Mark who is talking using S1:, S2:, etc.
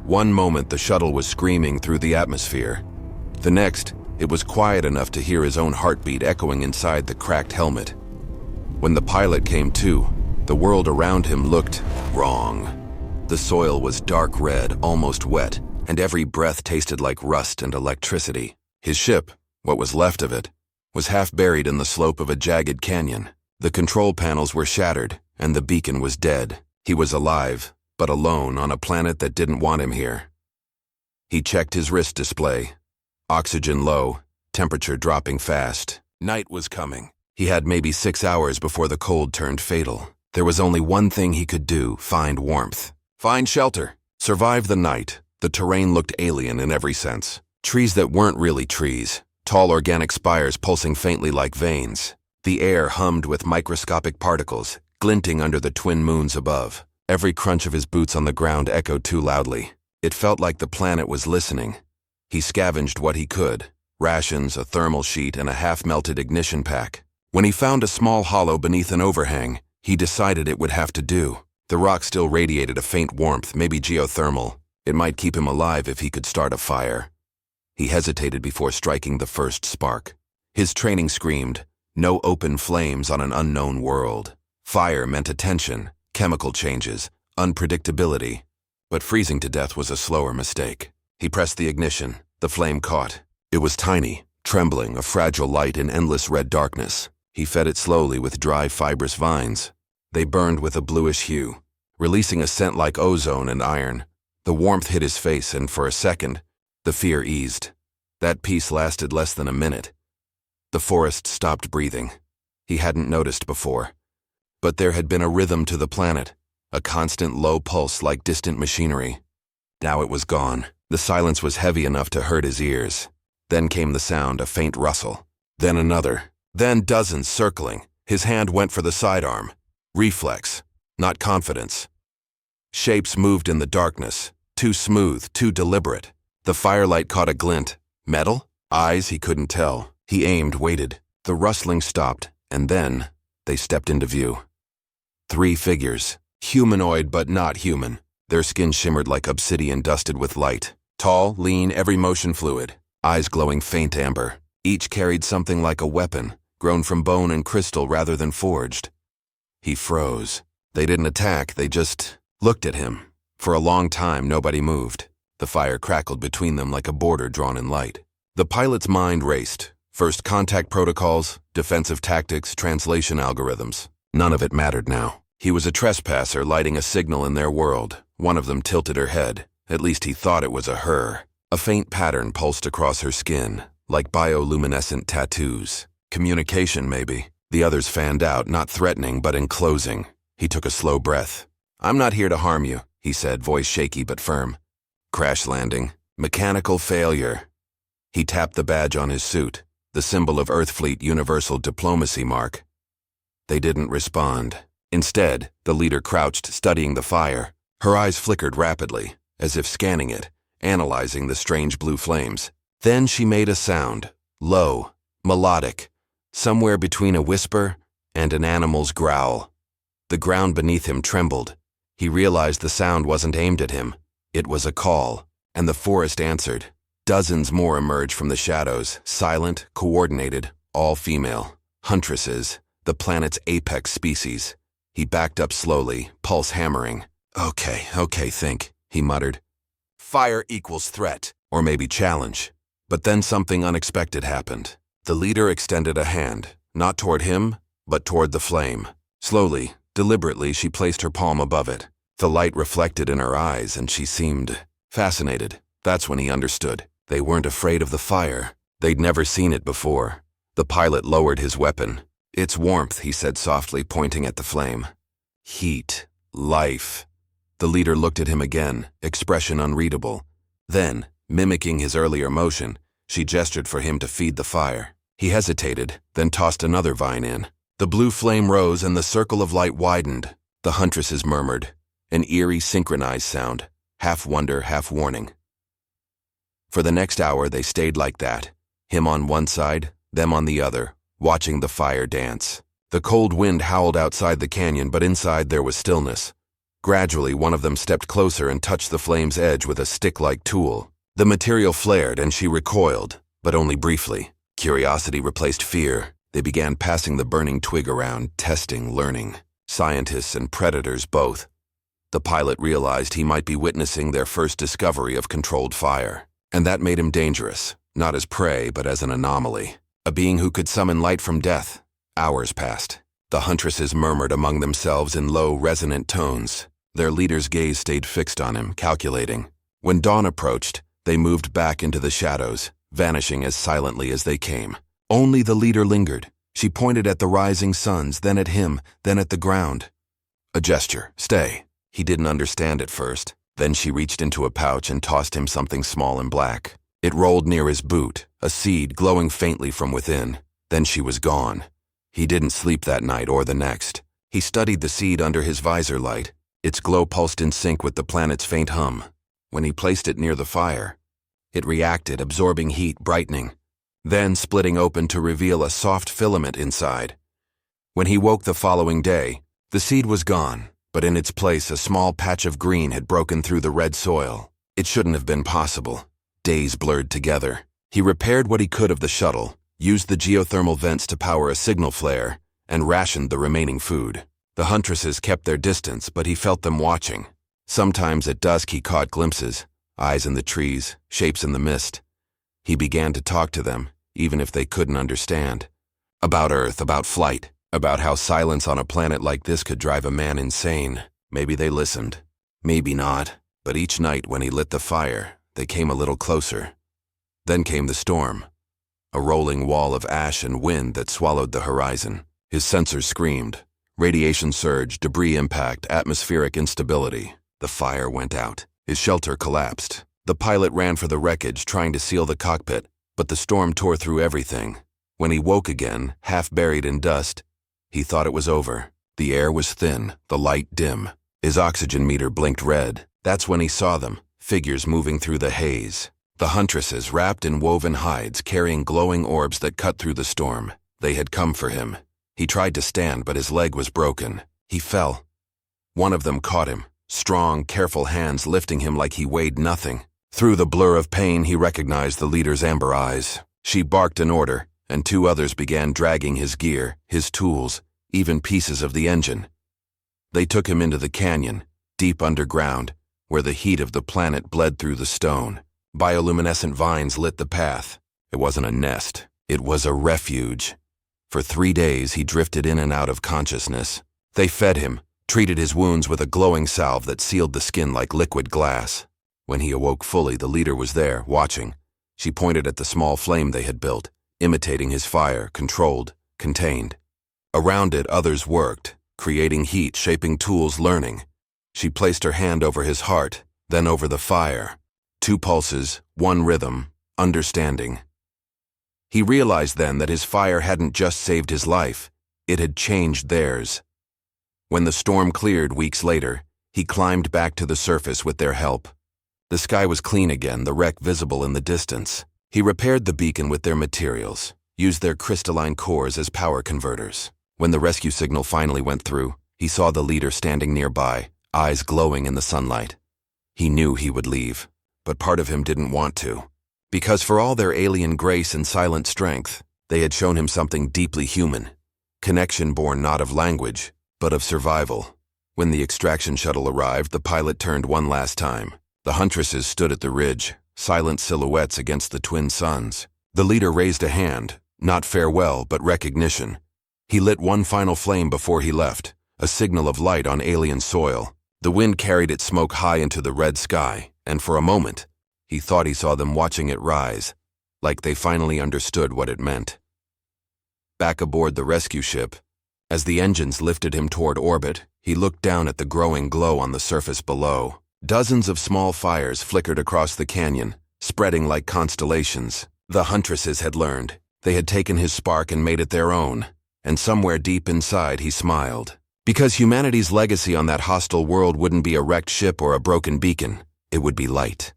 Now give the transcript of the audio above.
S1: One moment the shuttle was screaming through the atmosphere. The next, it was quiet enough to hear his own heartbeat echoing inside the cracked helmet. When the pilot came to, the world around him looked wrong. The soil was dark red, almost wet, and every breath tasted like rust and electricity. His ship, what was left of it, was half buried in the slope of a jagged canyon. The control panels were shattered, and the beacon was dead. He was alive, but alone on a planet that didn't want him here. He checked his wrist display. Oxygen low, temperature dropping fast. Night was coming. He had maybe 6 hours before the cold turned fatal. There was only one thing he could do: find warmth. Find shelter. Survive the night. The terrain looked alien in every sense. Trees that weren't really trees. Tall organic spires pulsing faintly like veins. The air hummed with microscopic particles, glinting under the twin moons above. Every crunch of his boots on the ground echoed too loudly. It felt like the planet was listening. He scavenged what he could: rations, a thermal sheet, and a half-melted ignition pack. When he found a small hollow beneath an overhang, he decided it would have to do. The rock still radiated a faint warmth, maybe geothermal. It might keep him alive if he could start a fire. He hesitated before striking the first spark. His training screamed, no open flames on an unknown world. Fire meant attention, chemical changes, unpredictability. But freezing to death was a slower mistake. He pressed the ignition. The flame caught. It was tiny, trembling, a fragile light in endless red darkness. He fed it slowly with dry, fibrous vines. They burned with a bluish hue, releasing a scent like ozone and iron. The warmth hit his face, and for a second, the fear eased. That peace lasted less than a minute. The forest stopped breathing. He hadn't noticed before. But there had been a rhythm to the planet, a constant low pulse like distant machinery. Now it was gone. The silence was heavy enough to hurt his ears. Then came the sound, a faint rustle. Then another. Then dozens circling. His hand went for the sidearm. Reflex, not confidence. Shapes moved in the darkness, too smooth, too deliberate. The firelight caught a glint. Metal? Eyes? He couldn't tell. He aimed, waited. The rustling stopped, and then they stepped into view. 3 figures, humanoid but not human. Their skin shimmered like obsidian dusted with light. Tall, lean, every motion fluid. Eyes glowing faint amber. Each carried something like a weapon, grown from bone and crystal rather than forged. He froze. They didn't attack, they just looked at him. For a long time, nobody moved. The fire crackled between them like a border drawn in light. The pilot's mind raced. First contact protocols, defensive tactics, translation algorithms. None of it mattered now. He was a trespasser lighting a signal in their world. One of them tilted her head. At least he thought it was a her. A faint pattern pulsed across her skin, like bioluminescent tattoos. Communication, maybe. The others fanned out, not threatening, but enclosing. He took a slow breath. "I'm not here to harm you," he said, voice shaky but firm. Crash landing. Mechanical failure. He tapped the badge on his suit, the symbol of Earthfleet Universal Diplomacy mark. They didn't respond. Instead, the leader crouched, studying the fire. Her eyes flickered rapidly, as if scanning it, analyzing the strange blue flames. Then she made a sound, low, melodic, somewhere between a whisper and an animal's growl. The ground beneath him trembled. He realized the sound wasn't aimed at him. It was a call, and the forest answered. Dozens more emerged from the shadows, silent, coordinated, all female. Huntresses, the planet's apex species. He backed up slowly, pulse hammering. Okay, think, he muttered. Fire equals threat, or maybe challenge. But then something unexpected happened. The leader extended a hand, not toward him, but toward the flame. Slowly, deliberately, she placed her palm above it. The light reflected in her eyes, and she seemed fascinated. That's when he understood. They weren't afraid of the fire. They'd never seen it before. The pilot lowered his weapon. It's warmth, he said softly, pointing at the flame. Heat. Life. The leader looked at him again, expression unreadable. Then, mimicking his earlier motion, she gestured for him to feed the fire. He hesitated, then tossed another vine in. The blue flame rose and the circle of light widened. The Huntresses murmured, an eerie synchronized sound, half wonder, half warning. For the next hour they stayed like that, him on one side, them on the other, watching the fire dance. The cold wind howled outside the canyon, but inside there was stillness. Gradually, one of them stepped closer and touched the flame's edge with a stick-like tool. The material flared and she recoiled, but only briefly. Curiosity replaced fear. They began passing the burning twig around, testing, learning. Scientists and predators both. The pilot realized he might be witnessing their first discovery of controlled fire. And that made him dangerous, not as prey, but as an anomaly. A being who could summon light from death. Hours passed. The Huntresses murmured among themselves in low, resonant tones. Their leader's gaze stayed fixed on him, calculating. When dawn approached, they moved back into the shadows, vanishing as silently as they came. Only the leader lingered. She pointed at the rising suns, then at him, then at the ground. A gesture. Stay. He didn't understand at first. Then she reached into a pouch and tossed him something small and black. It rolled near his boot, a seed glowing faintly from within. Then she was gone. He didn't sleep that night or the next. He studied the seed under his visor light. Its glow pulsed in sync with the planet's faint hum. When he placed it near the fire, it reacted, absorbing heat, brightening, then splitting open to reveal a soft filament inside. When he woke the following day, the seed was gone, but in its place a small patch of green had broken through the red soil. It shouldn't have been possible. Days blurred together. He repaired what he could of the shuttle, used the geothermal vents to power a signal flare, and rationed the remaining food. The Huntresses kept their distance, but he felt them watching. Sometimes at dusk he caught glimpses, eyes in the trees, shapes in the mist. He began to talk to them, even if they couldn't understand. About Earth, about flight, about how silence on a planet like this could drive a man insane. Maybe they listened. Maybe not. But each night when he lit the fire, they came a little closer. Then came the storm. A rolling wall of ash and wind that swallowed the horizon. His sensors screamed. Radiation surge, debris impact, atmospheric instability. The fire went out. His shelter collapsed. The pilot ran for the wreckage, trying to seal the cockpit, but the storm tore through everything. When he woke again, half buried in dust, he thought it was over. The air was thin, the light dim. His oxygen meter blinked red. That's when he saw them, figures moving through the haze. The Huntresses, wrapped in woven hides, carrying glowing orbs that cut through the storm. They had come for him. He tried to stand, but his leg was broken. He fell. One of them caught him, strong, careful hands lifting him like he weighed nothing. Through the blur of pain, he recognized the leader's amber eyes. She barked an order, and two others began dragging his gear, his tools, even pieces of the engine. They took him into the canyon, deep underground, where the heat of the planet bled through the stone. Bioluminescent vines lit the path. It wasn't a nest. It was a refuge. For 3 days, he drifted in and out of consciousness. They fed him, treated his wounds with a glowing salve that sealed the skin like liquid glass. When he awoke fully, the leader was there, watching. She pointed at the small flame they had built, imitating his fire, controlled, contained. Around it, others worked, creating heat, shaping tools, learning. She placed her hand over his heart, then over the fire. 2 pulses, 1 rhythm, understanding. He realized then that his fire hadn't just saved his life, it had changed theirs. When the storm cleared weeks later, he climbed back to the surface with their help. The sky was clean again, the wreck visible in the distance. He repaired the beacon with their materials, used their crystalline cores as power converters. When the rescue signal finally went through, he saw the leader standing nearby, eyes glowing in the sunlight. He knew he would leave, but part of him didn't want to. Because for all their alien grace and silent strength, they had shown him something deeply human. Connection born not of language, but of survival. When the extraction shuttle arrived, the pilot turned one last time. The Huntresses stood at the ridge, silent silhouettes against the twin suns. The leader raised a hand, not farewell, but recognition. He lit one final flame before he left, a signal of light on alien soil. The wind carried its smoke high into the red sky, and for a moment, he thought he saw them watching it rise, like they finally understood what it meant. Back aboard the rescue ship, as the engines lifted him toward orbit, he looked down at the growing glow on the surface below. Dozens of small fires flickered across the canyon, spreading like constellations. The Huntresses had learned. They had taken his spark and made it their own. And somewhere deep inside, he smiled. Because humanity's legacy on that hostile world wouldn't be a wrecked ship or a broken beacon. It would be light.